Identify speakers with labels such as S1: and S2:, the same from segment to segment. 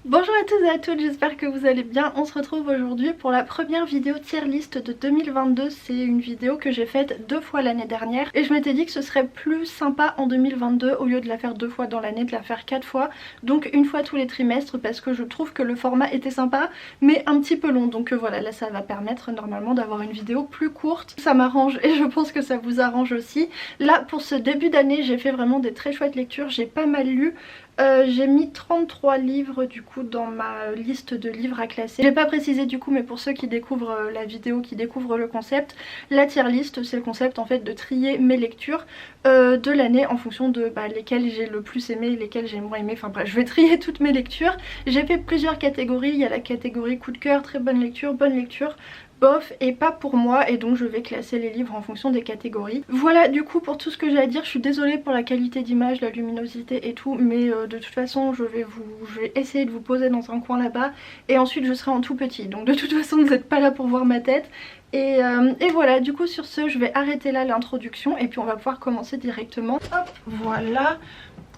S1: Bonjour à tous et à toutes, j'espère que vous allez bien. On se retrouve aujourd'hui pour la première vidéo tier list de 2022. C'est une vidéo que j'ai faite 2 fois l'année dernière et je m'étais dit que ce serait plus sympa en 2022 au lieu de la faire 2 fois dans l'année, de la faire 4 fois. Donc une fois tous les trimestres parce que je trouve que le format était sympa mais un petit peu long. Donc voilà, là ça va permettre normalement d'avoir une vidéo plus courte. Ça m'arrange et je pense que ça vous arrange aussi. Là pour ce début d'année j'ai fait vraiment des très chouettes lectures, j'ai pas mal lu. J'ai mis 33 livres du coup dans ma liste de livres à classer. Je n'ai pas précisé du coup, mais pour ceux qui découvrent la vidéo, qui découvrent le concept, la tier list c'est le concept en fait de trier mes lectures de l'année en fonction de lesquelles j'ai le plus aimé, lesquelles j'ai moins aimé, enfin bref, je vais trier toutes mes lectures. J'ai fait plusieurs catégories, il y a la catégorie coup de cœur, très bonne lecture, bof et pas pour moi, et donc je vais classer les livres en fonction des catégories. Voilà du coup pour tout ce que j'ai à dire. Je suis désolée pour la qualité d'image, la luminosité et tout, mais de toute façon je vais essayer de vous poser dans un coin là-bas et ensuite je serai en tout petit, donc de toute façon vous n'êtes pas là pour voir ma tête. Et voilà, du coup sur ce je vais arrêter là l'introduction et puis on va pouvoir commencer directement. Hop, voilà.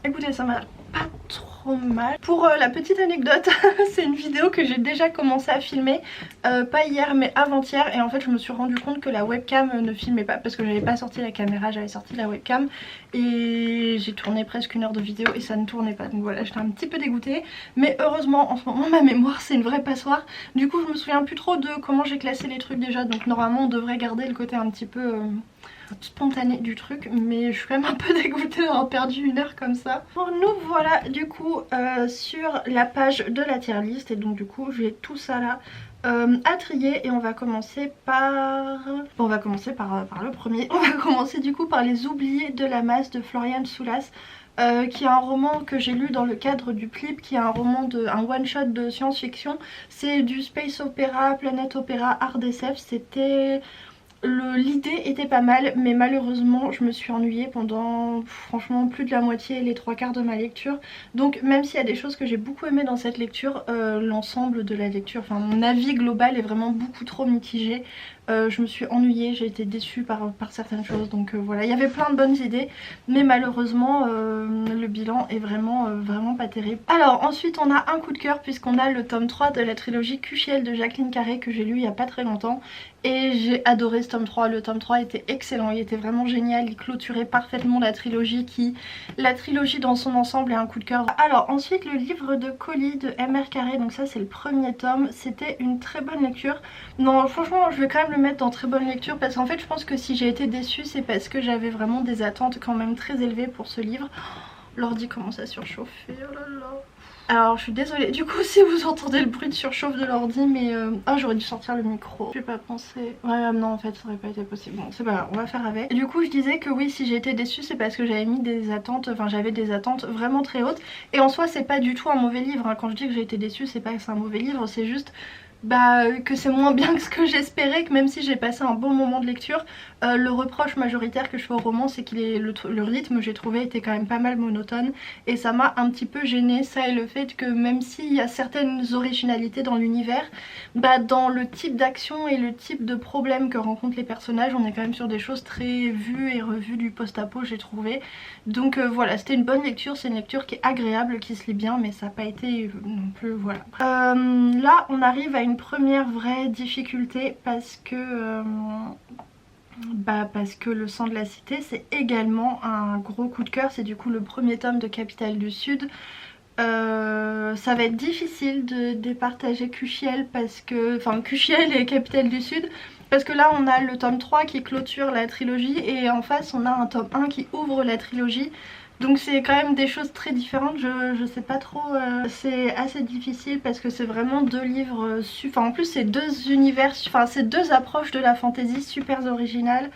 S1: Écoutez, ça m'a pas trop mal. Pour la petite anecdote, c'est une vidéo que j'ai déjà commencé à filmer, pas hier mais avant-hier, et en fait je me suis rendu compte que la webcam ne filmait pas parce que j'avais pas sorti la caméra, j'avais sorti la webcam et j'ai tourné presque 1 heure de vidéo et ça ne tournait pas, donc voilà, j'étais un petit peu dégoûtée. Mais heureusement en ce moment ma mémoire c'est une vraie passoire, du coup je me souviens plus trop de comment j'ai classé les trucs déjà, donc normalement on devrait garder le côté un petit peu spontané du truc, mais je suis quand même un peu dégoûtée d'avoir perdu 1 heure comme ça. Pour nous voilà du coup sur la page de la tier list, et donc du coup j'ai tout ça là à trier et on va commencer par... Bon, on va commencer par le premier. On va commencer du coup par Les Oubliés de la masse de Florian Soulas. Qui est un roman que j'ai lu dans le cadre du PLIP, qui est un roman un one shot de science-fiction. C'est du space opéra, planète opéra, art SF. C'était... L'idée était pas mal, mais malheureusement je me suis ennuyée pendant franchement plus de la moitié, les 3/4 de ma lecture. Donc même s'il y a des choses que j'ai beaucoup aimé dans cette lecture, l'ensemble de la lecture, enfin mon avis global est vraiment beaucoup trop mitigé. Je me suis ennuyée, j'ai été déçue par certaines choses, donc voilà, il y avait plein de bonnes idées, mais malheureusement le bilan est vraiment pas terrible. Alors ensuite on a un coup de cœur puisqu'on a le tome 3 de la trilogie QChiel de Jacqueline Carré que j'ai lu il y a pas très longtemps. Et j'ai adoré ce tome 3, le tome 3 était excellent, il était vraiment génial, il clôturait parfaitement la trilogie dans son ensemble est un coup de cœur. Alors ensuite le livre de colis de MR Carré, donc ça c'est le premier tome, c'était une très bonne lecture. Non franchement je vais quand même le mettre dans très bonne lecture parce qu'en fait je pense que si j'ai été déçue c'est parce que j'avais vraiment des attentes quand même très élevées pour ce livre. L'ordi commence à surchauffer, oh là là. Alors je suis désolée du coup si vous entendez le bruit de surchauffe de l'ordi, mais j'aurais dû sortir le micro, j'ai pas pensé. Ouais non en fait ça aurait pas été possible, bon c'est pas grave, on va faire avec. Et du coup je disais que oui, si j'ai été déçue c'est parce que j'avais mis des attentes, enfin j'avais des attentes vraiment très hautes. Et en soi c'est pas du tout un mauvais livre, hein. Quand je dis que j'ai été déçue c'est pas que c'est un mauvais livre, c'est juste que c'est moins bien que ce que j'espérais, que même si j'ai passé un bon moment de lecture, le reproche majoritaire que je fais au roman c'est qu'il est le rythme, j'ai trouvé, était quand même pas mal monotone et ça m'a un petit peu gênée, ça et le fait que même s'il y a certaines originalités dans l'univers, dans le type d'action et le type de problème que rencontrent les personnages, on est quand même sur des choses très vues et revues du post-apo, j'ai trouvé. Donc voilà, c'était une bonne lecture, c'est une lecture qui est agréable, qui se lit bien, mais ça n'a pas été non plus, voilà. Là on arrive à une première vraie difficulté parce que Le sang de la cité c'est également un gros coup de cœur, c'est du coup le premier tome de Capitale du Sud. Ça va être difficile de départager QChiel parce que... Enfin QChiel et Capitale du Sud, parce que là on a le tome 3 qui clôture la trilogie et en face on a un tome 1 qui ouvre la trilogie. Donc c'est quand même des choses très différentes, je sais pas trop, c'est assez difficile parce que c'est vraiment 2 livres, enfin en plus c'est 2 univers, enfin c'est 2 approches de la fantasy super originales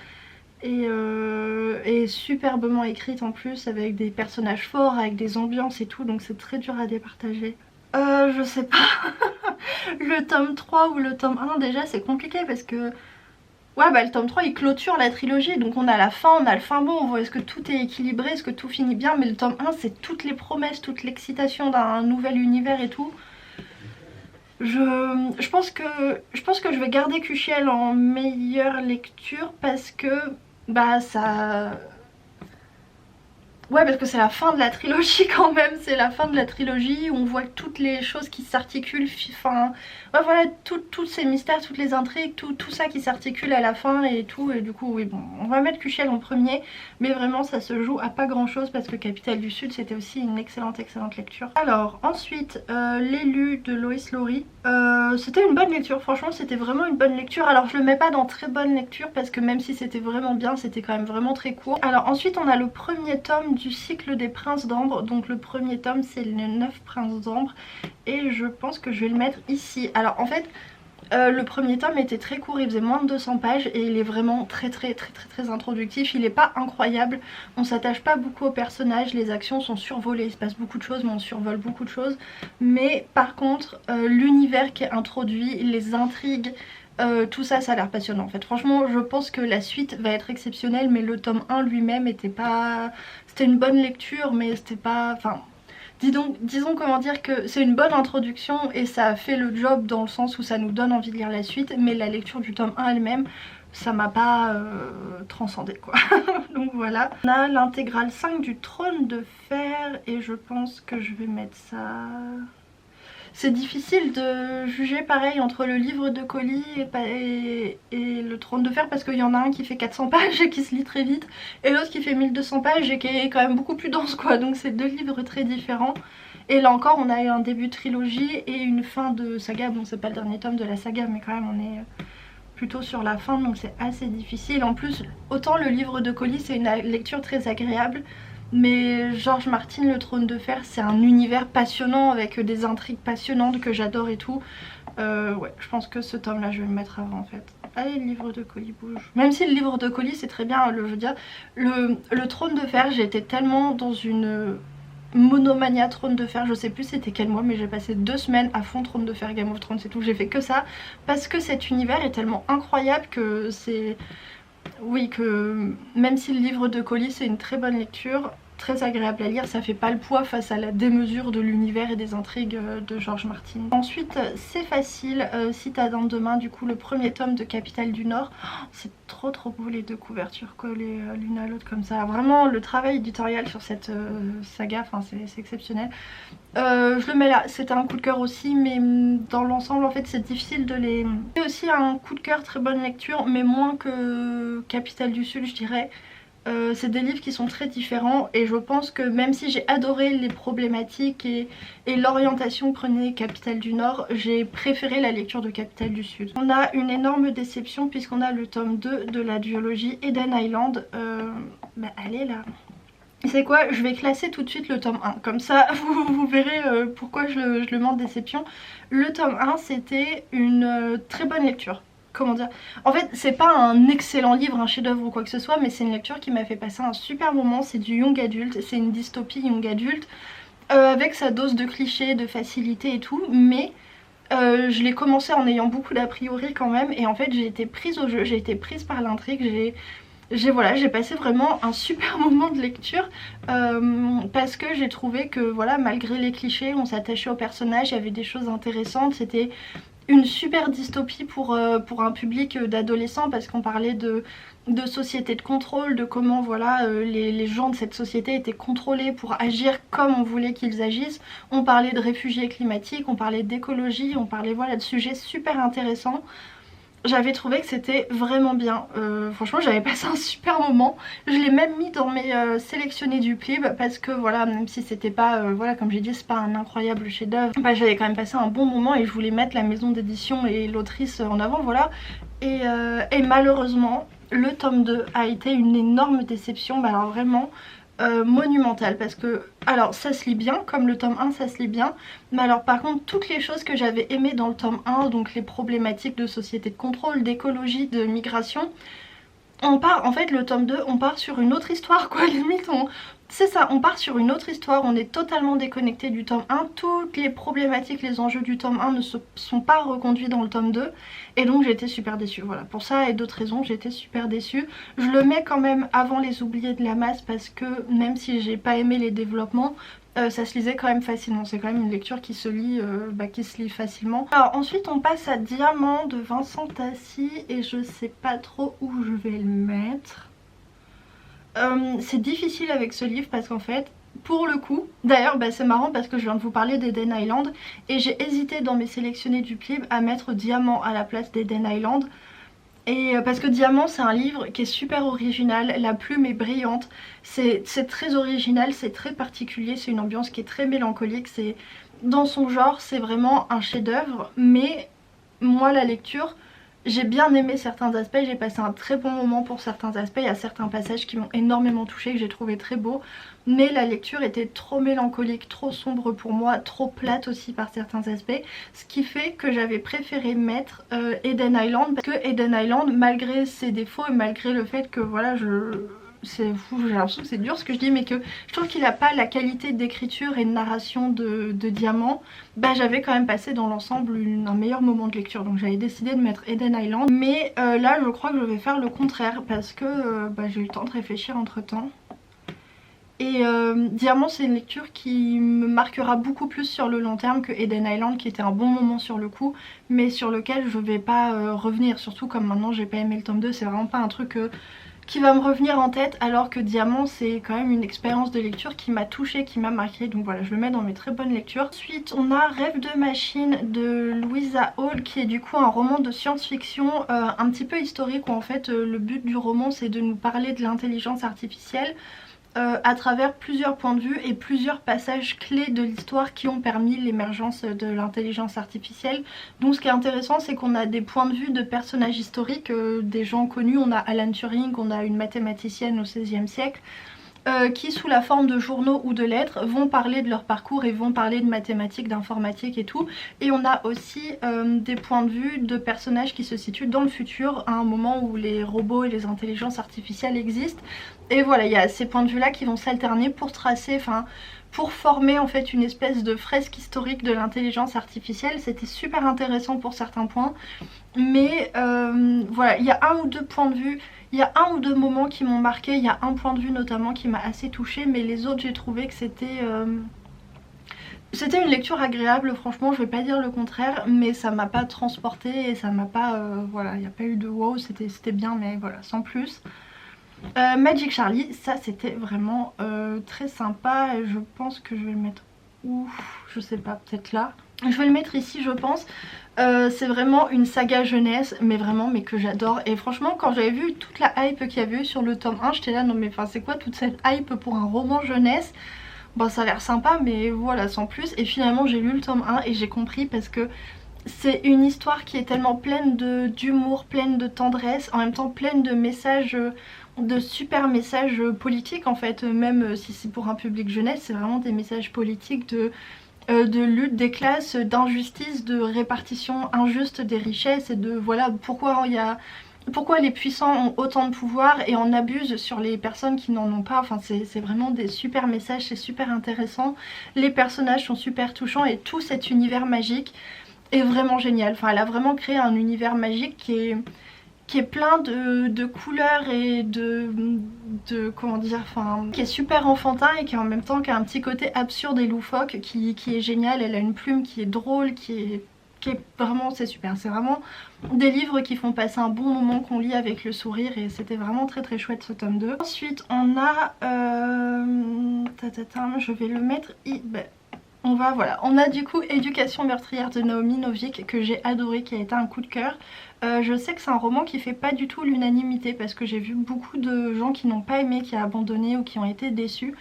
S1: et superbement écrites en plus, avec des personnages forts, avec des ambiances et tout, donc c'est très dur à départager. Je sais pas, le tome 3 ou le tome 1 déjà c'est compliqué parce que... Ouais le tome 3 il clôture la trilogie, donc on a la fin, on a le fin mot, on voit est-ce que tout est équilibré, est-ce que tout finit bien, mais le tome 1 c'est toutes les promesses, toute l'excitation d'un nouvel univers et tout. Je pense que je vais garder QChiel en meilleure lecture parce que ça... Ouais, parce que c'est la fin de la trilogie quand même, c'est la fin de la trilogie où on voit toutes les choses qui s'articulent, enfin, ouais, voilà, tous ces mystères, toutes les intrigues, tout ça qui s'articule à la fin et tout, et du coup, oui, bon, on va mettre Kuchel en premier, mais vraiment ça se joue à pas grand chose parce que Capitale du Sud c'était aussi une excellente lecture. Alors, ensuite, L'élu de Lois Lowry, c'était une bonne lecture, franchement c'était vraiment une bonne lecture. Alors je le mets pas dans très bonne lecture parce que même si c'était vraiment bien, c'était quand même vraiment très court. Alors ensuite on a le premier tome du cycle des Princes d'Ambre, donc le premier tome c'est les 9 Princes d'Ambre et je pense que je vais le mettre ici. Alors en fait le premier tome était très court, il faisait moins de 200 pages et il est vraiment très introductif. Il est pas incroyable, on s'attache pas beaucoup aux personnages, les actions sont survolées, il se passe beaucoup de choses mais on survole beaucoup de choses. Mais par contre l'univers qui est introduit, les intrigues, tout ça, ça a l'air passionnant en fait. Franchement je pense que la suite va être exceptionnelle, mais le tome 1 lui-même était pas... C'était une bonne lecture mais c'était pas... Enfin... Disons comment dire que c'est une bonne introduction et ça a fait le job dans le sens où ça nous donne envie de lire la suite, mais la lecture du tome 1 elle-même, ça m'a pas transcendé quoi. Donc voilà. On a l'intégrale 5 du Trône de Fer et je pense que je vais mettre ça... C'est difficile de juger pareil entre le livre de colis et le Trône de Fer parce qu'il y en a un qui fait 400 pages et qui se lit très vite et l'autre qui fait 1200 pages et qui est quand même beaucoup plus dense quoi, donc c'est deux livres très différents. Et là encore on a eu un début de trilogie et une fin de saga, bon c'est pas le dernier tome de la saga mais quand même on est plutôt sur la fin donc c'est assez difficile. En plus autant le livre de colis c'est une lecture très agréable, mais George Martin, le Trône de Fer, c'est un univers passionnant avec des intrigues passionnantes que j'adore et tout. Ouais, je pense que ce tome-là, je vais le mettre avant en fait. Allez, le livre de colis bouge. Même si le livre de colis, c'est très bien, je veux dire, le Trône de Fer, j'ai été tellement dans une monomania Trône de Fer, je sais plus c'était quel mois, mais j'ai passé 2 semaines à fond Trône de Fer, Game of Thrones, c'est tout, j'ai fait que ça. Parce que cet univers est tellement incroyable que c'est... Oui, que même si le livre de colis c'est une très bonne lecture, très agréable à lire, ça fait pas le poids face à la démesure de l'univers et des intrigues de George Martin. Ensuite c'est facile, Citadin de Demain, du coup le premier tome de Capitale du Nord. Oh, c'est trop beau les deux couvertures collées l'une à l'autre comme ça. Vraiment le travail éditorial sur cette saga, enfin c'est exceptionnel. Je le mets là, c'était un coup de cœur aussi, mais dans l'ensemble en fait c'est difficile de les... C'est aussi un coup de cœur, très bonne lecture, mais moins que Capitale du Sud je dirais. C'est des livres qui sont très différents et je pense que même si j'ai adoré les problématiques et l'orientation que prenait Capitale du Nord, j'ai préféré la lecture de Capitale du Sud. On a une énorme déception puisqu'on a le tome 2 de la duologie Eden Island. Bah allez là. C'est quoi, je vais classer tout de suite le tome 1, comme ça vous verrez pourquoi je le mets en déception. Le tome 1 c'était une très bonne lecture. Comment dire, en fait c'est pas un excellent livre, un chef d'œuvre ou quoi que ce soit, mais c'est une lecture qui m'a fait passer un super moment. C'est du young adulte, c'est une dystopie young adulte avec sa dose de clichés, de facilité et tout, mais je l'ai commencé en ayant beaucoup d'a priori quand même et en fait j'ai été prise au jeu, j'ai été prise par l'intrigue, j'ai passé vraiment un super moment de lecture parce que j'ai trouvé que voilà, malgré les clichés on s'attachait aux personnages, il y avait des choses intéressantes, c'était une super dystopie pour un public d'adolescents parce qu'on parlait de société de contrôle, de comment voilà les gens de cette société étaient contrôlés pour agir comme on voulait qu'ils agissent. On parlait de réfugiés climatiques, on parlait d'écologie, on parlait voilà de sujets super intéressants. J'avais trouvé que c'était vraiment bien, franchement j'avais passé un super moment. Je l'ai même mis dans mes sélectionnés du PLIB parce que voilà, même si c'était pas, voilà comme j'ai dit, c'est pas un incroyable chef d'œuvre, bah, j'avais quand même passé un bon moment et je voulais mettre la maison d'édition et l'autrice en avant, voilà. Et malheureusement le tome 2 a été une énorme déception, bah alors vraiment monumentale parce que alors ça se lit bien comme le tome 1 ça se lit bien, mais alors par contre toutes les choses que j'avais aimées dans le tome 1, donc les problématiques de société de contrôle, d'écologie, de migration, on part, en fait le tome 2 on part sur une autre histoire quoi, limite c'est ça, on part sur une autre histoire, on est totalement déconnecté du tome 1, toutes les problématiques, les enjeux du tome 1 ne sont pas reconduits dans le tome 2 et donc j'étais super déçue, voilà, pour ça et d'autres raisons j'étais super déçue. Je le mets quand même avant Les Oubliés de la Masse parce que même si j'ai pas aimé les développements, ça se lisait quand même facilement, c'est quand même une lecture qui se lit, qui se lit facilement. Alors ensuite on passe à Diamant de Vincent Tassi et je sais pas trop où je vais le mettre. C'est difficile avec ce livre parce qu'en fait, pour le coup, d'ailleurs c'est marrant parce que je viens de vous parler d'Eden Island et j'ai hésité dans mes sélectionnés du clip à mettre Diamant à la place d'Eden Island. Et parce que Diamant c'est un livre qui est super original, la plume est brillante, c'est très original, c'est très particulier, c'est une ambiance qui est très mélancolique, c'est dans son genre, c'est vraiment un chef-d'œuvre, mais moi la lecture, j'ai bien aimé certains aspects, j'ai passé un très bon moment pour certains aspects, il y a certains passages qui m'ont énormément touchée, que j'ai trouvé très beaux, mais la lecture était trop mélancolique, trop sombre pour moi, trop plate aussi par certains aspects, ce qui fait que j'avais préféré mettre Eden Island, parce que Eden Island, malgré ses défauts et malgré le fait que voilà, c'est fou, j'ai l'impression que c'est dur ce que je dis, mais que je trouve qu'il n'a pas la qualité d'écriture et de narration de Diamant, j'avais quand même passé dans l'ensemble un meilleur moment de lecture, donc j'avais décidé de mettre Eden Island. Mais là je crois que je vais faire le contraire parce que j'ai eu le temps de réfléchir entre temps. Et Diamant c'est une lecture qui me marquera beaucoup plus sur le long terme que Eden Island qui était un bon moment sur le coup, mais sur lequel je vais pas revenir, surtout comme maintenant j'ai pas aimé le tome 2, c'est vraiment pas un truc qui va me revenir en tête, alors que Diamant c'est quand même une expérience de lecture qui m'a touchée, qui m'a marquée, donc voilà, je le mets dans mes très bonnes lectures. Ensuite on a Rêve de machine de Louisa Hall qui est du coup un roman de science-fiction un petit peu historique où en fait le but du roman c'est de nous parler de l'intelligence artificielle à travers plusieurs points de vue et plusieurs passages clés de l'histoire qui ont permis l'émergence de l'intelligence artificielle. Donc ce qui est intéressant c'est qu'on a des points de vue de personnages historiques, des gens connus, on a Alan Turing, on a une mathématicienne au XVIe siècle, qui sous la forme de journaux ou de lettres vont parler de leur parcours et vont parler de mathématiques, d'informatique et tout. Et on a aussi des points de vue de personnages qui se situent dans le futur à un moment où les robots et les intelligences artificielles existent. Et voilà, il y a ces points de vue là qui vont s'alterner pour tracer, pour former en fait une espèce de fresque historique de l'intelligence artificielle. C'était super intéressant pour certains points, mais voilà, il y a un ou deux points de vue, il y a un ou deux moments qui m'ont marqué, il y a un point de vue notamment qui m'a assez touchée, mais les autres j'ai trouvé que c'était une lecture agréable, franchement je vais pas dire le contraire, mais ça m'a pas transportée et ça m'a pas, voilà, il n'y a pas eu de wow, c'était bien, mais voilà, sans plus. Magic Charlie, ça c'était vraiment très sympa et je pense que je vais le mettre où, je sais pas, peut-être là. Je vais le mettre ici je pense. C'est vraiment une saga jeunesse, mais vraiment mais que j'adore. Et franchement quand j'avais vu toute la hype qu'il y avait eu sur le tome 1, j'étais là non mais enfin c'est quoi toute cette hype pour un roman jeunesse? Bon ça a l'air sympa mais voilà sans plus. Et finalement j'ai lu le tome 1 et j'ai compris parce que c'est une histoire qui est tellement pleine d'humour, pleine de tendresse, en même temps pleine de messages, de super messages politiques en fait, même si c'est pour un public jeunesse, c'est vraiment des messages politiques de lutte des classes, d'injustice, de répartition injuste des richesses et de voilà pourquoi pourquoi les puissants ont autant de pouvoir et en abusent sur les personnes qui n'en ont pas. Enfin c'est vraiment des super messages, c'est super intéressant, les personnages sont super touchants et tout cet univers magique est vraiment génial. Enfin elle a vraiment créé un univers magique qui est plein de couleurs et comment dire, enfin qui est super enfantin et qui en même temps qui a un petit côté absurde et loufoque qui est génial. Elle a une plume qui est drôle, qui est vraiment, c'est super, c'est vraiment des livres qui font passer un bon moment qu'on lit avec le sourire et c'était vraiment très très chouette ce tome 2. Ensuite on a je vais le mettre on a du coup Éducation meurtrière de Naomi Novik que j'ai adoré, qui a été un coup de cœur. Je sais que c'est un roman qui fait pas du tout l'unanimité parce que j'ai vu beaucoup de gens qui n'ont pas aimé, qui ont abandonné ou qui ont été déçus.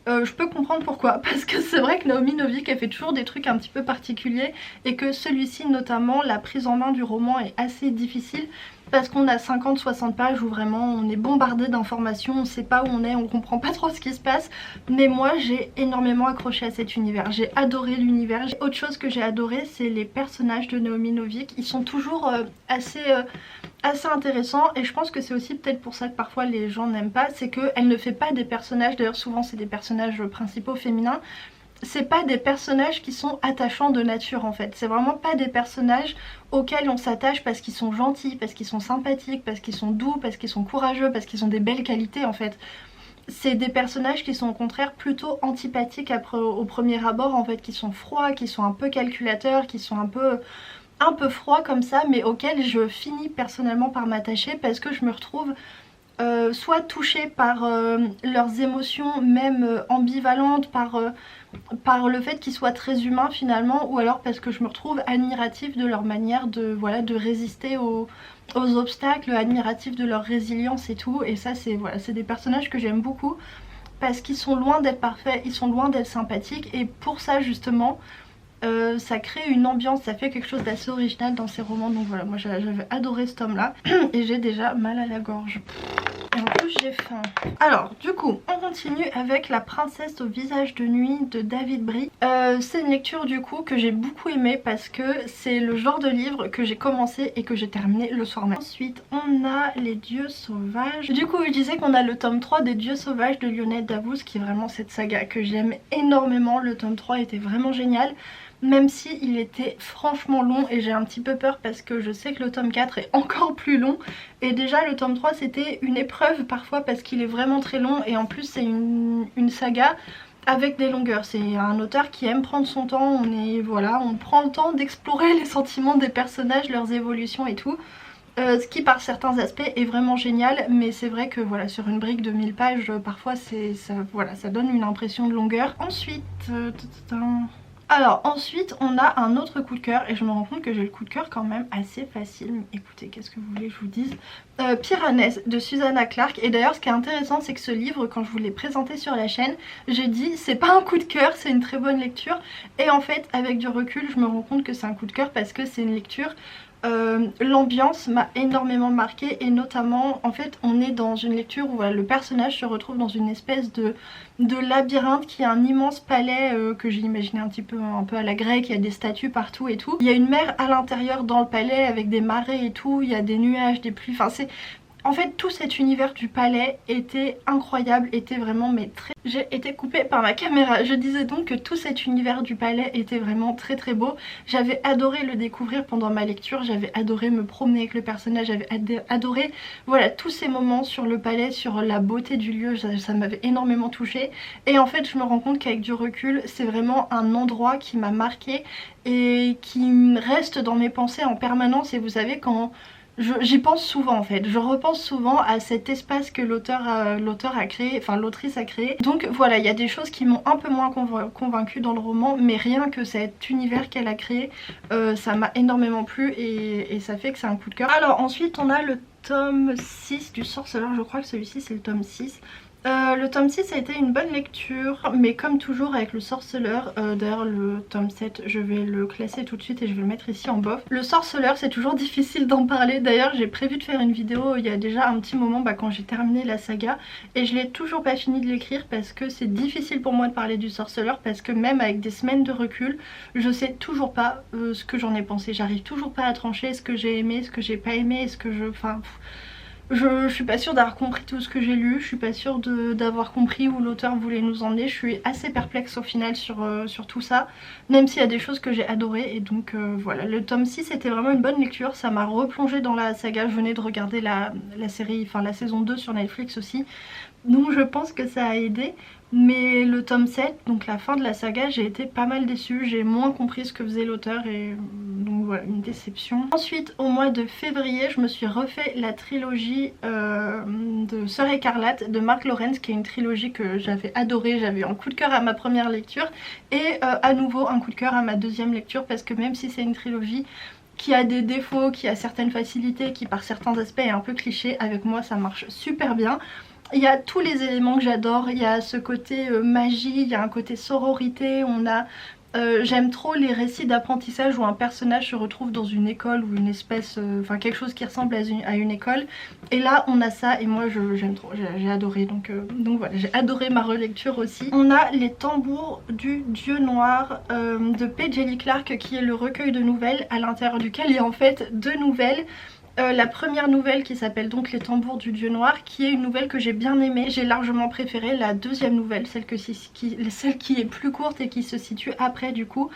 S1: Je peux comprendre pourquoi, parce que c'est vrai que Naomi Novik elle fait toujours des trucs un petit peu particuliers et que celui-ci notamment, la prise en main du roman est assez difficile parce qu'on a 50-60 pages où vraiment on est bombardé d'informations, on sait pas où on est, on comprend pas trop ce qui se passe, mais moi j'ai énormément accroché à cet univers, j'ai adoré l'univers. Autre chose que j'ai adoré c'est les personnages de Naomi Novik, ils sont toujours assez intéressants et je pense que c'est aussi peut-être pour ça que parfois les gens n'aiment pas, c'est qu'elle ne fait pas des personnages, d'ailleurs souvent c'est des personnages principaux féminins, c'est pas des personnages qui sont attachants de nature en fait, c'est vraiment pas des personnages auxquels on s'attache parce qu'ils sont gentils, parce qu'ils sont sympathiques, parce qu'ils sont doux, parce qu'ils sont courageux, parce qu'ils ont des belles qualités en fait. C'est des personnages qui sont au contraire plutôt antipathiques au premier abord en fait, qui sont froids, qui sont un peu calculateurs, qui sont un peu froids comme ça, mais auxquels je finis personnellement par m'attacher parce que je me retrouve soit touchée par leurs émotions, même ambivalentes, par le fait qu'ils soient très humains finalement, ou alors parce que je me retrouve admirative de leur manière de, voilà, de résister aux obstacles, admirative de leur résilience et tout. Et ça c'est voilà, c'est des personnages que j'aime beaucoup parce qu'ils sont loin d'être parfaits, ils sont loin d'être sympathiques, et pour ça justement ça crée une ambiance, ça fait quelque chose d'assez original dans ces romans. Donc voilà, moi j'avais adoré ce tome là et j'ai déjà mal à la gorge. Et en plus j'ai faim. Alors du coup on continue avec La princesse au visage de nuit de David Brie. C'est une lecture du coup que j'ai beaucoup aimée parce que c'est le genre de livre que j'ai commencé et que j'ai terminé le soir même. Ensuite on a Les dieux sauvages. Du coup je disais qu'on a le tome 3 des dieux sauvages de Lionel Davoust, qui est vraiment cette saga que j'aime énormément. Le tome 3 était vraiment génial, même si il était franchement long, et j'ai un petit peu peur parce que je sais que le tome 4 est encore plus long, et déjà le tome 3 c'était une épreuve parfois parce qu'il est vraiment très long, et en plus c'est une saga avec des longueurs. C'est un auteur qui aime prendre son temps, voilà, on prend le temps d'explorer les sentiments des personnages, leurs évolutions et tout. Ce qui par certains aspects est vraiment génial, mais c'est vrai que voilà, sur une brique de 1000 pages parfois voilà, ça donne une impression de longueur. Ensuite alors ensuite on a un autre coup de cœur, et je me rends compte que j'ai le coup de cœur quand même assez facile. Mais écoutez, qu'est-ce que vous voulez que je vous dise, Piranèse de Susanna Clarke. Et d'ailleurs ce qui est intéressant, c'est que ce livre, quand je vous l'ai présenté sur la chaîne, j'ai dit c'est pas un coup de cœur, c'est une très bonne lecture. Et en fait avec du recul je me rends compte que c'est un coup de cœur parce que c'est une lecture... l'ambiance m'a énormément marquée, et notamment en fait on est dans une lecture où le personnage se retrouve dans une espèce de labyrinthe qui est un immense palais que j'ai imaginé un peu à la grecque. Il y a des statues partout et tout, il y a une mer à l'intérieur dans le palais avec des marées et tout, il y a des nuages, des pluies, enfin c'est... En fait tout cet univers du palais était incroyable, était vraiment mais très... J'ai été coupée par ma caméra. Je disais donc que tout cet univers du palais était vraiment très très beau. J'avais adoré le découvrir pendant ma lecture, j'avais adoré me promener avec le personnage, j'avais adoré voilà tous ces moments sur le palais, sur la beauté du lieu, ça m'avait énormément touchée. Et en fait je me rends compte qu'avec du recul c'est vraiment un endroit qui m'a marquée et qui reste dans mes pensées en permanence. Et vous savez, quand... j'y pense souvent en fait, je repense souvent à cet espace que l'auteur a créé, enfin l'autrice a créé. Donc voilà, il y a des choses qui m'ont un peu moins convaincue dans le roman, mais rien que cet univers qu'elle a créé, ça m'a énormément plu, et ça fait que c'est un coup de cœur. Alors ensuite on a le tome 6 du Sorceleur, je crois que celui-ci c'est le tome 6. Le tome 6 a été une bonne lecture, mais comme toujours avec le Sorceleur, d'ailleurs le tome 7 je vais le classer tout de suite et je vais le mettre ici en bof. Le Sorceleur c'est toujours difficile d'en parler, d'ailleurs j'ai prévu de faire une vidéo il y a déjà un petit moment quand j'ai terminé la saga, et je l'ai toujours pas fini de l'écrire parce que c'est difficile pour moi de parler du Sorceleur, parce que même avec des semaines de recul je sais toujours pas ce que j'en ai pensé, j'arrive toujours pas à trancher ce que j'ai aimé, ce que j'ai pas aimé, ce que je... Enfin... Je suis pas sûre d'avoir compris tout ce que j'ai lu, je suis pas sûre d'avoir compris où l'auteur voulait nous emmener. Je suis assez perplexe au final sur tout ça, même s'il y a des choses que j'ai adorées. Et donc voilà, le tome 6 était vraiment une bonne lecture, ça m'a replongée dans la saga. Je venais de regarder la série, enfin la saison 2 sur Netflix aussi, donc je pense que ça a aidé. Mais le tome 7, donc la fin de la saga, j'ai été pas mal déçue, j'ai moins compris ce que faisait l'auteur, et donc voilà, une déception. Ensuite au mois de février je me suis refait la trilogie de Sœur Écarlate de Mark Lawrence, qui est une trilogie que j'avais adorée. J'avais eu un coup de cœur à ma première lecture et à nouveau un coup de cœur à ma deuxième lecture, parce que même si c'est une trilogie qui a des défauts, qui a certaines facilités, qui par certains aspects est un peu cliché, avec moi ça marche super bien. Il y a tous les éléments que j'adore, il y a ce côté magie, il y a un côté sororité, j'aime trop les récits d'apprentissage où un personnage se retrouve dans une école ou une espèce, enfin quelque chose qui ressemble à une école. Et là on a ça, et moi j'aime trop, j'ai adoré, donc voilà, j'ai adoré ma relecture aussi. On a Les tambours du dieu noir de P. Djeli Clark, qui est le recueil de nouvelles à l'intérieur duquel il y a en fait deux nouvelles. La première nouvelle qui s'appelle donc Les tambours du dieu noir, qui est une nouvelle que j'ai bien aimée. J'ai largement préféré la deuxième nouvelle, celle qui est plus courte et qui se situe après du coup.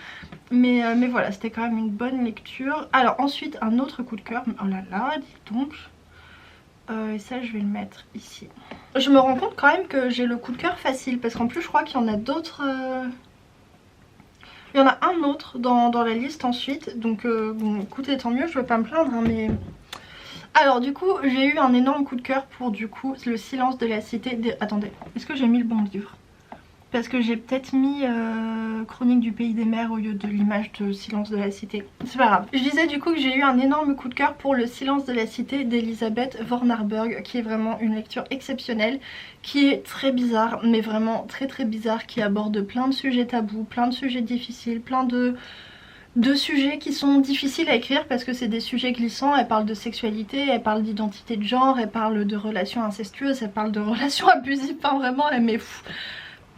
S1: Mais voilà, c'était quand même une bonne lecture. Alors ensuite un autre coup de cœur, oh là là, dis donc. Et ça je vais le mettre ici. Je me rends compte quand même que j'ai le coup de cœur facile, parce qu'en plus je crois qu'il y en a d'autres... Il y en a un autre dans la liste ensuite, donc bon écoutez, tant mieux, je veux pas me plaindre hein, mais... Alors du coup j'ai eu un énorme coup de cœur pour du coup Le silence de la cité des... Attendez, est-ce que j'ai mis le bon livre? Parce que j'ai peut-être mis Chronique du pays des mers au lieu de l'image de Silence de la cité. C'est pas grave. Je disais du coup que j'ai eu un énorme coup de cœur pour Le silence de la cité d'Elisabeth Warnerberg, qui est vraiment une lecture exceptionnelle, qui est très bizarre, mais vraiment très très bizarre, qui aborde plein de sujets tabous, plein de sujets difficiles, plein de sujets qui sont difficiles à écrire parce que c'est des sujets glissants. Elle parle de sexualité, elle parle d'identité de genre, elle parle de relations incestueuses, elle parle de relations abusives, enfin vraiment elle m'est fou.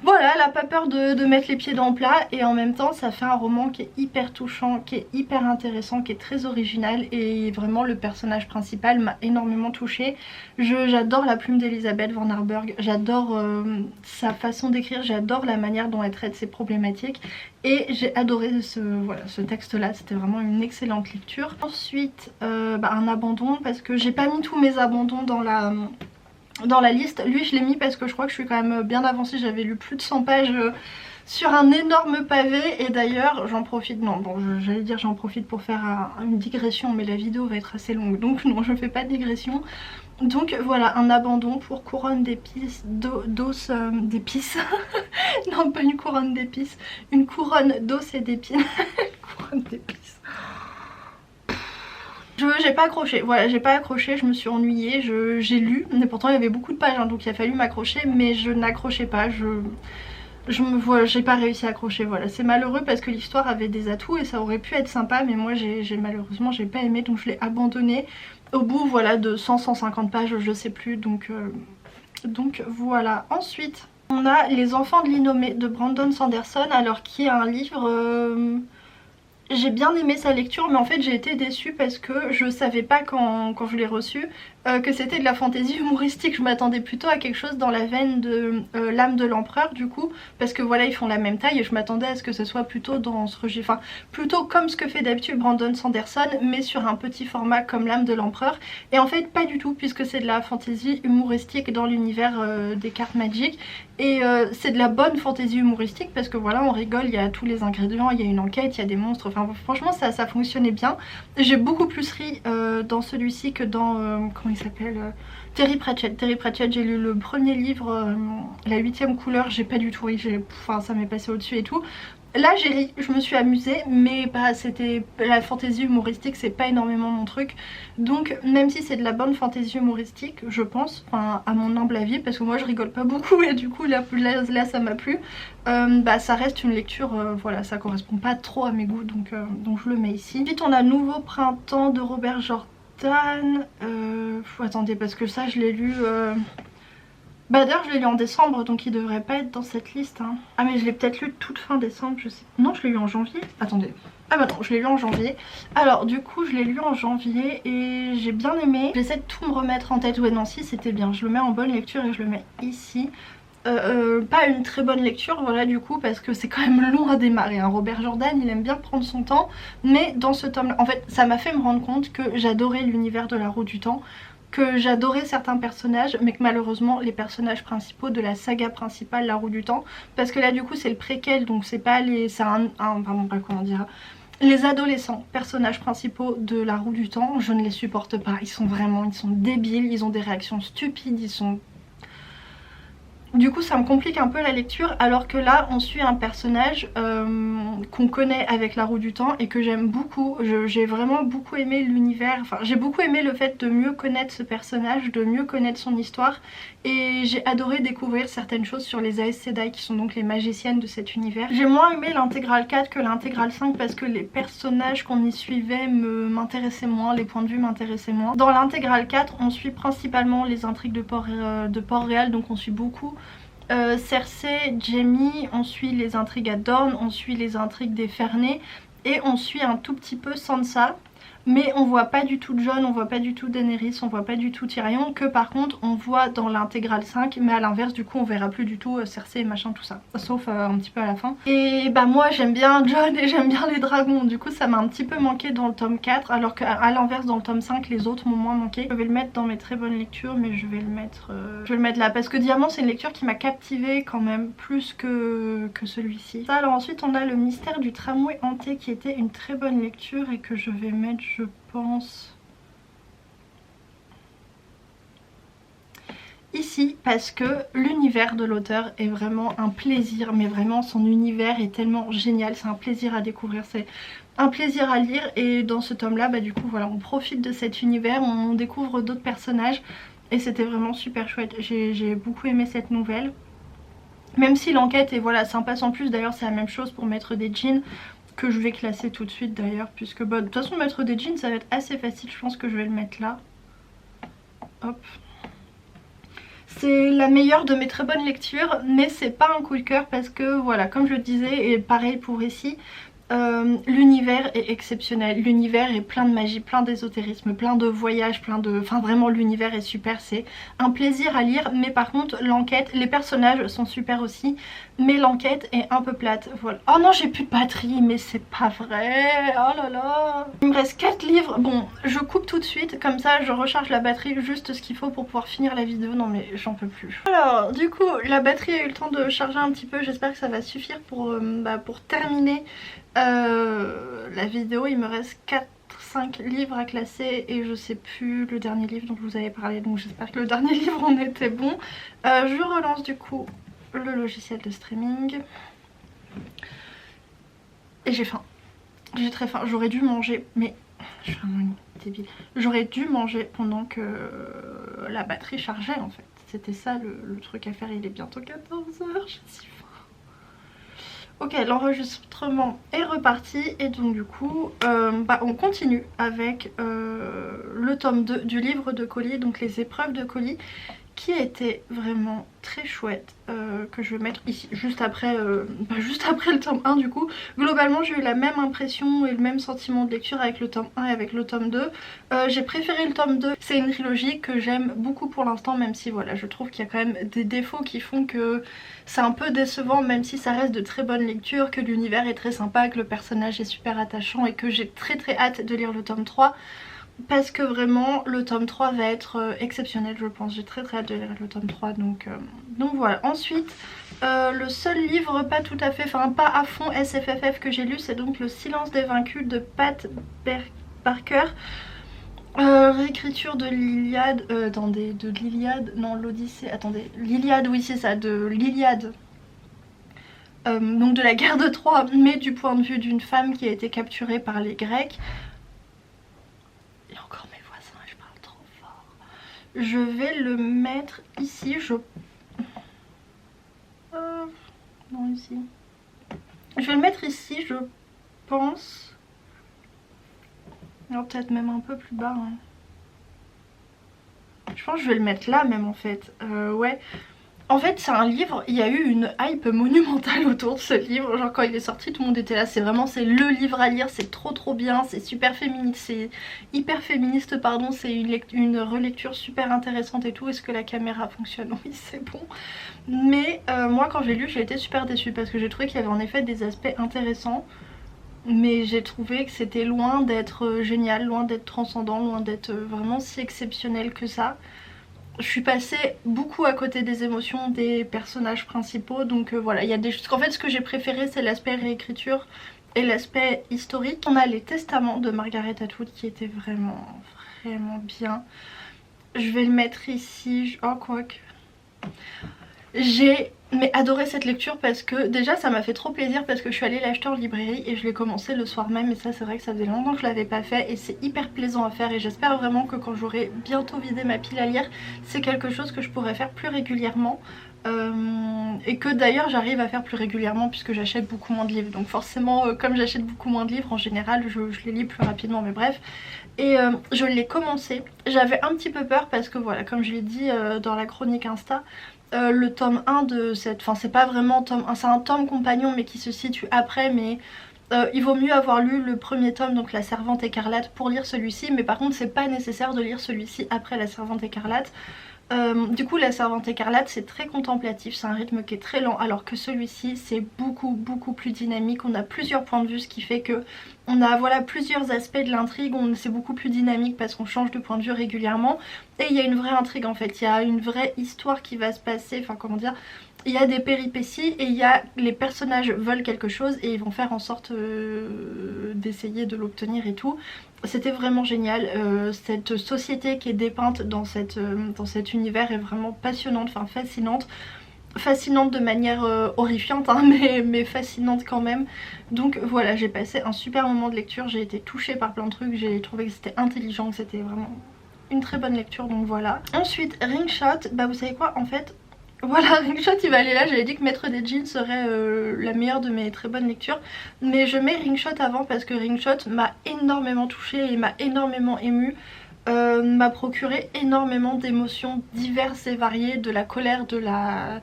S1: Voilà, elle a pas peur de mettre les pieds dans le plat, et en même temps ça fait un roman qui est hyper touchant, qui est hyper intéressant, qui est très original, et vraiment le personnage principal m'a énormément touchée. J'adore la plume d'Elisabeth Warnerberg, j'adore sa façon d'écrire, j'adore la manière dont elle traite ses problématiques, et j'ai adoré ce texte là, c'était vraiment une excellente lecture. Ensuite un abandon, parce que j'ai pas mis tous mes abandons dans la liste. Lui je l'ai mis parce que je crois que je suis quand même bien avancée, j'avais lu plus de 100 pages sur un énorme pavé. Et d'ailleurs j'en profite, non bon j'allais dire j'en profite pour faire une digression, mais la vidéo va être assez longue donc non je fais pas de digression. Donc voilà, un abandon pour Couronne d'épices, d'épices. Non pas une couronne d'épices, une couronne d'os et d'épines. Couronne d'épices. J'ai pas accroché, voilà, j'ai pas accroché, je me suis ennuyée, j'ai lu, mais pourtant il y avait beaucoup de pages hein, donc il a fallu m'accrocher, mais je n'accrochais pas, j'ai pas réussi à accrocher, voilà. C'est malheureux parce que l'histoire avait des atouts et ça aurait pu être sympa, mais moi malheureusement j'ai pas aimé, donc je l'ai abandonné au bout voilà de 100-150 pages, je sais plus, donc voilà. Ensuite on a Les enfants de l'innommé de Brandon Sanderson, alors qui est un livre... J'ai bien aimé sa lecture, mais en fait j'ai été déçue parce que je savais pas quand je l'ai reçu que c'était de la fantaisie humoristique. Je m'attendais plutôt à quelque chose dans la veine de L'âme de l'empereur du coup, parce que voilà ils font la même taille, et je m'attendais à ce que ce soit plutôt dans ce registre, enfin plutôt comme ce que fait d'habitude Brandon Sanderson, mais sur un petit format comme L'âme de l'empereur. Et en fait pas du tout, puisque c'est de la fantaisie humoristique dans l'univers des cartes Magic. Et c'est de la bonne fantaisie humoristique parce que voilà on rigole, il y a tous les ingrédients, il y a une enquête, il y a des monstres, enfin franchement ça fonctionnait bien. J'ai beaucoup plus ri dans celui-ci que dans comment il s'appelle, Terry Pratchett. Terry Pratchett, j'ai lu le premier livre, La 8e couleur, j'ai pas du tout ri, enfin ça m'est passé au-dessus et tout. Là j'ai ri, je me suis amusée, mais bah, c'était la fantaisie humoristique, c'est pas énormément mon truc. Donc même si c'est de la bonne fantaisie humoristique, je pense, enfin à mon humble avis, parce que moi je rigole pas beaucoup et du coup là ça m'a plu, bah ça reste une lecture, voilà, ça correspond pas trop à mes goûts, donc je le mets ici. Ensuite on a Nouveau printemps de Robert Jordan, attendez parce que ça je l'ai lu... Bah d'ailleurs je l'ai lu en décembre, donc il devrait pas être dans cette liste hein. Ah mais je l'ai peut-être lu toute fin décembre, je sais. Non je l'ai lu en janvier, attendez. Ah bah non je l'ai lu en janvier. Alors du coup je l'ai lu en janvier et j'ai bien aimé. J'essaie de tout me remettre en tête. Ouais non si c'était bien, je le mets en bonne lecture et je le mets ici. Pas une très bonne lecture voilà du coup parce que c'est quand même long à démarrer hein. Robert Jordan il aime bien prendre son temps, mais dans ce tome là en fait ça m'a fait me rendre compte que j'adorais l'univers de la Roue du Temps, que j'adorais certains personnages, mais que malheureusement les personnages principaux de la saga principale La Roue du Temps, parce que là du coup c'est le préquel, donc c'est pas les... c'est pardon, comment dire, les adolescents personnages principaux de La Roue du Temps, je ne les supporte pas, ils sont débiles, ils ont des réactions stupides, ils sont... Du coup ça me complique un peu la lecture, alors que là on suit un personnage qu'on connaît avec La Roue du Temps et que j'aime beaucoup. J'ai vraiment beaucoup aimé l'univers, enfin j'ai beaucoup aimé le fait de mieux connaître ce personnage, de mieux connaître son histoire, et j'ai adoré découvrir certaines choses sur les Aes Sedai qui sont donc les magiciennes de cet univers. J'ai moins aimé l'intégrale 4 que l'intégrale 5 parce que les personnages qu'on y suivait m'intéressaient moins, les points de vue m'intéressaient moins. Dans l'intégrale 4 on suit principalement les intrigues de Port-Réal, donc on suit beaucoup Cersei, Jaime, on suit les intrigues à Dorne, on suit les intrigues des Ferney et on suit un tout petit peu Sansa. Mais on voit pas du tout Jon, on voit pas du tout Daenerys, on voit pas du tout Tyrion, que par contre on voit dans l'intégrale 5, mais à l'inverse du coup on verra plus du tout Cersei et machin tout ça, sauf un petit peu à la fin. Et bah moi j'aime bien Jon et j'aime bien les dragons, du coup ça m'a un petit peu manqué dans le tome 4, alors qu'à l'inverse dans le tome 5 les autres m'ont moins manqué. Je vais le mettre dans mes très bonnes lectures, mais je vais le mettre là, parce que Diamant c'est une lecture qui m'a captivée quand même, plus que celui-ci. Alors ensuite on a Le mystère du tramway hanté qui était une très bonne lecture et que je vais mettre je pense ici parce que l'univers de l'auteur est vraiment un plaisir, mais vraiment son univers est tellement génial, c'est un plaisir à découvrir, c'est un plaisir à lire. Et dans ce tome là bah du coup voilà, on profite de cet univers, on découvre d'autres personnages et c'était vraiment super chouette. J'ai beaucoup aimé cette nouvelle, même si l'enquête est voilà sympa sans plus. D'ailleurs c'est la même chose pour Maître des Djinns, que je vais classer tout de suite d'ailleurs, puisque bah, de toute façon Maître des Djinns ça va être assez facile, je pense que je vais le mettre là. Hop. C'est la meilleure de mes très bonnes lectures, mais c'est pas un coup de cœur parce que voilà, comme je le disais, et pareil pour ici, l'univers est exceptionnel, l'univers est plein de magie, plein d'ésotérisme, plein de voyages, plein de... Enfin vraiment l'univers est super, c'est un plaisir à lire, mais par contre l'enquête, les personnages sont super aussi, mais l'enquête est un peu plate, voilà. Oh non j'ai plus de batterie, mais c'est pas vrai, oh là là. Il me reste 4 livres, bon je coupe tout de suite, comme ça je recharge la batterie, juste ce qu'il faut pour pouvoir finir la vidéo, non mais j'en peux plus. Alors du coup la batterie a eu le temps de charger un petit peu, j'espère que ça va suffire pour terminer la vidéo. Il me reste 4-5 livres à classer et je sais plus le dernier livre dont je vous avais parlé, donc j'espère que le dernier livre en était bon. Je relance du coup le logiciel de streaming et j'ai faim, j'ai très faim. J'aurais dû manger, mais je suis vraiment débile, j'aurais dû manger pendant que la batterie chargeait en fait, c'était ça le truc à faire. Il est bientôt 14 h, j'ai si faim. Ok, l'enregistrement est reparti et donc du coup on continue avec le tome 2 du livre de colis, donc les épreuves de colis, qui était vraiment très chouette, que je vais mettre ici juste après le tome 1 du coup. Globalement j'ai eu la même impression et le même sentiment de lecture avec le tome 1 et avec le tome 2. J'ai préféré le tome 2, c'est une trilogie que j'aime beaucoup pour l'instant, même si voilà je trouve qu'il y a quand même des défauts qui font que c'est un peu décevant, même si ça reste de très bonnes lectures, que l'univers est très sympa, que le personnage est super attachant et que j'ai très hâte de lire le tome 3. Parce que vraiment le tome 3 va être exceptionnel je pense, j'ai très hâte de lire le tome 3 donc voilà. Ensuite le seul livre pas tout à fait, enfin pas à fond SFFF que j'ai lu, c'est donc Le Silence des Vaincus de Pat Barker. Réécriture de l'Iliade, de l'Iliade, non l'Odyssée, attendez, l'Iliade, oui c'est ça, de l'Iliade. Donc de la guerre de Troie, mais du point de vue d'une femme qui a été capturée par les Grecs. Et encore mes voisins, je parle trop fort. Je vais le mettre ici, non ici. Je vais le mettre ici, je pense. Alors peut-être même un peu plus bas. Hein. Je pense que je vais le mettre là même en fait. Ouais. En fait c'est un livre, il y a eu une hype monumentale autour de ce livre, genre quand il est sorti tout le monde était là, c'est le livre à lire, c'est trop bien, c'est super féministe, c'est hyper féministe pardon, c'est une relecture super intéressante et tout. Est-ce que la caméra fonctionne? Oui c'est bon. Mais moi quand j'ai lu j'ai été super déçue parce que j'ai trouvé qu'il y avait en effet des aspects intéressants, mais j'ai trouvé que c'était loin d'être génial, loin d'être transcendant, loin d'être vraiment si exceptionnel que ça. Je suis passée beaucoup à côté des émotions des personnages principaux, donc voilà, il y a des choses. En fait ce que j'ai préféré c'est l'aspect réécriture et l'aspect historique. On a les testaments de Margaret Atwood qui étaient vraiment bien. Je vais le mettre ici, oh quoique. J'ai adoré cette lecture parce que déjà ça m'a fait trop plaisir parce que je suis allée l'acheter en librairie et je l'ai commencé le soir même, et ça c'est vrai que ça faisait longtemps que je l'avais pas fait et c'est hyper plaisant à faire, et j'espère vraiment que quand j'aurai bientôt vidé ma pile à lire c'est quelque chose que je pourrai faire plus régulièrement. Et que d'ailleurs j'arrive à faire plus régulièrement puisque j'achète beaucoup moins de livres, donc forcément comme j'achète beaucoup moins de livres en général je les lis plus rapidement, mais bref. Et je l'ai commencé, j'avais un petit peu peur parce que voilà, comme je l'ai dit dans la chronique Insta, le tome 1 de cette... Enfin c'est pas vraiment tome 1, c'est un tome compagnon mais qui se situe après, mais il vaut mieux avoir lu le premier tome, donc La Servante Écarlate, pour lire celui-ci, mais par contre c'est pas nécessaire de lire celui-ci après La Servante Écarlate. Du coup La Servante Écarlate c'est très contemplatif, c'est un rythme qui est très lent, alors que celui-ci c'est beaucoup plus dynamique. On a plusieurs points de vue, ce qui fait que on a voilà plusieurs aspects de l'intrigue, c'est beaucoup plus dynamique parce qu'on change de point de vue régulièrement, et il y a une vraie intrigue en fait, il y a une vraie histoire qui va se passer, enfin comment dire, il y a des péripéties et il y a les personnages veulent quelque chose et ils vont faire en sorte d'essayer de l'obtenir et tout. C'était vraiment génial, cette société qui est dépeinte dans cet univers est vraiment passionnante, enfin fascinante. Fascinante de manière horrifiante hein, mais fascinante quand même. Donc voilà, j'ai passé un super moment de lecture, j'ai été touchée par plein de trucs, j'ai trouvé que c'était intelligent, que c'était vraiment une très bonne lecture, donc voilà. Ensuite Ringshot, bah vous savez quoi en fait, voilà, Ringshot il va aller là, j'avais dit que Maître des Djinns serait la meilleure de mes très bonnes lectures, mais je mets Ringshot avant parce que Ringshot m'a énormément touchée et m'a énormément émue. M'a procuré énormément d'émotions diverses et variées, de la colère, de la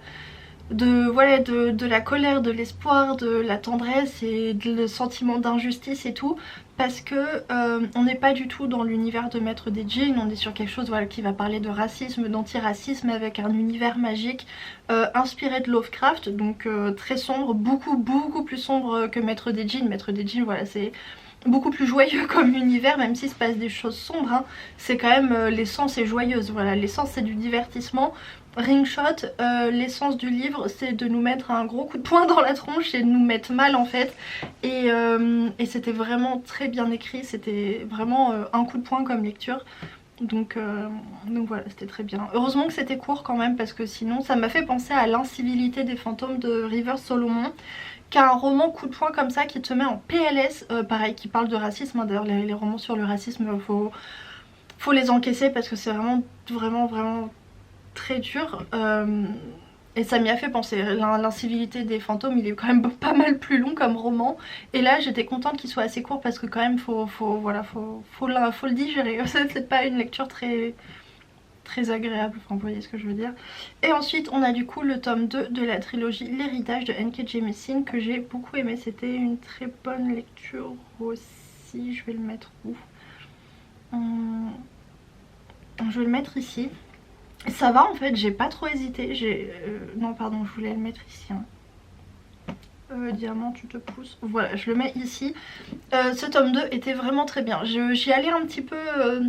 S1: colère, de l'espoir, de la tendresse et le sentiment d'injustice et tout, parce que on n'est pas du tout dans l'univers de Maître des Djinns, on est sur quelque chose voilà, qui va parler de racisme, d'antiracisme avec un univers magique inspiré de Lovecraft, donc très sombre, beaucoup plus sombre que Maître des Djinns. Maître des Djinns voilà c'est beaucoup plus joyeux comme univers, même s'il se passe des choses sombres hein. C'est quand même l'essence est joyeuse, voilà, l'essence c'est du divertissement. Ringshot, l'essence du livre c'est de nous mettre un gros coup de poing dans la tronche et de nous mettre mal en fait, et c'était vraiment très bien écrit, c'était vraiment un coup de poing comme lecture. Donc voilà, c'était très bien. Heureusement que c'était court quand même parce que sinon ça m'a fait penser à L'incivilité des fantômes de River Solomon, qui a un roman coup de poing comme ça qui te met en PLS, pareil, qui parle de racisme. D'ailleurs les romans sur le racisme, faut les encaisser parce que c'est vraiment très dur. Et ça m'y a fait penser. L'incivilité des fantômes il est quand même pas mal plus long comme roman. Et là j'étais contente qu'il soit assez court parce que quand même faut le digérer. C'est pas une lecture très agréable, enfin vous voyez ce que je veux dire. Et ensuite on a du coup le tome 2 de la trilogie L'Héritage de N.K. Jemisin que j'ai beaucoup aimé, c'était une très bonne lecture aussi. Je vais le mettre où? Je vais le mettre ici. Ça va en fait, j'ai pas trop hésité, non pardon, je voulais le mettre ici hein. Diamant tu te pousses, voilà je le mets ici. Ce tome 2 était vraiment très bien, j'y allais un petit peu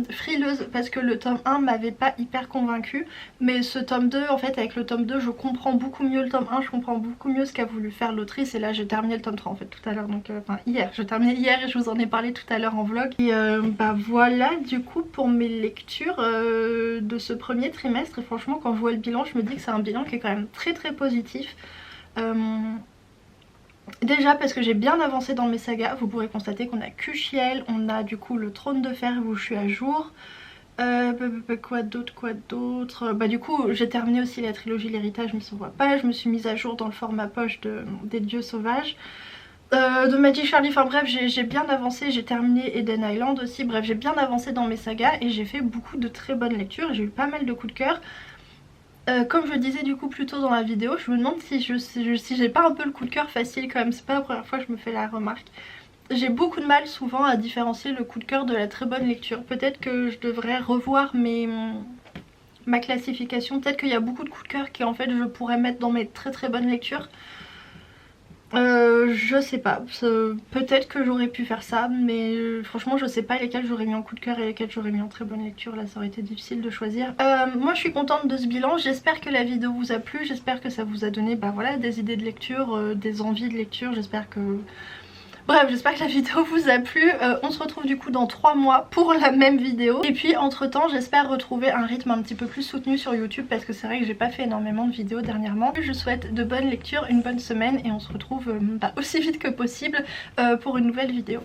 S1: frileuse parce que le tome 1 m'avait pas hyper convaincue, mais ce tome 2 en fait avec le tome 2 je comprends beaucoup mieux le tome 1, je comprends beaucoup mieux ce qu'a voulu faire l'autrice, et là j'ai terminé le tome 3 en fait tout à l'heure, donc enfin hier, j'ai terminé hier et je vous en ai parlé tout à l'heure en vlog. Et bah voilà du coup pour mes lectures de ce premier trimestre, et franchement quand je vois le bilan je me dis que c'est un bilan qui est quand même très positif. Déjà parce que j'ai bien avancé dans mes sagas, vous pourrez constater qu'on a Kushiel, on a du coup le Trône de Fer où je suis à jour. Quoi d'autre, bah du coup j'ai terminé aussi la trilogie L'Héritage mais ça se voit pas, je me suis mise à jour dans le format poche des Dieux Sauvages. De Magic Charlie, enfin bref j'ai bien avancé, j'ai terminé Eden Island aussi, bref j'ai bien avancé dans mes sagas et j'ai fait beaucoup de très bonnes lectures, j'ai eu pas mal de coups de cœur. Comme je le disais du coup plus tôt dans la vidéo, je me demande si j'ai pas un peu le coup de cœur facile quand même, c'est pas la première fois que je me fais la remarque. J'ai beaucoup de mal souvent à différencier le coup de cœur de la très bonne lecture. Peut-être que je devrais revoir ma classification, peut-être qu'il y a beaucoup de coups de cœur qui en fait je pourrais mettre dans mes très bonnes lectures. Je sais pas, peut-être que j'aurais pu faire ça, mais franchement je sais pas lesquels j'aurais mis en coup de cœur et lesquels j'aurais mis en très bonne lecture, là ça aurait été difficile de choisir. Moi je suis contente de ce bilan, j'espère que la vidéo vous a plu, j'espère que ça vous a donné bah voilà, des idées de lecture, des envies de lecture, j'espère que... Bref, j'espère que la vidéo vous a plu. On se retrouve du coup dans 3 mois pour la même vidéo. Et puis entre temps j'espère retrouver un rythme un petit peu plus soutenu sur YouTube, parce que c'est vrai que j'ai pas fait énormément de vidéos dernièrement. Je vous souhaite de bonnes lectures, une bonne semaine, et on se retrouve aussi vite que possible pour une nouvelle vidéo.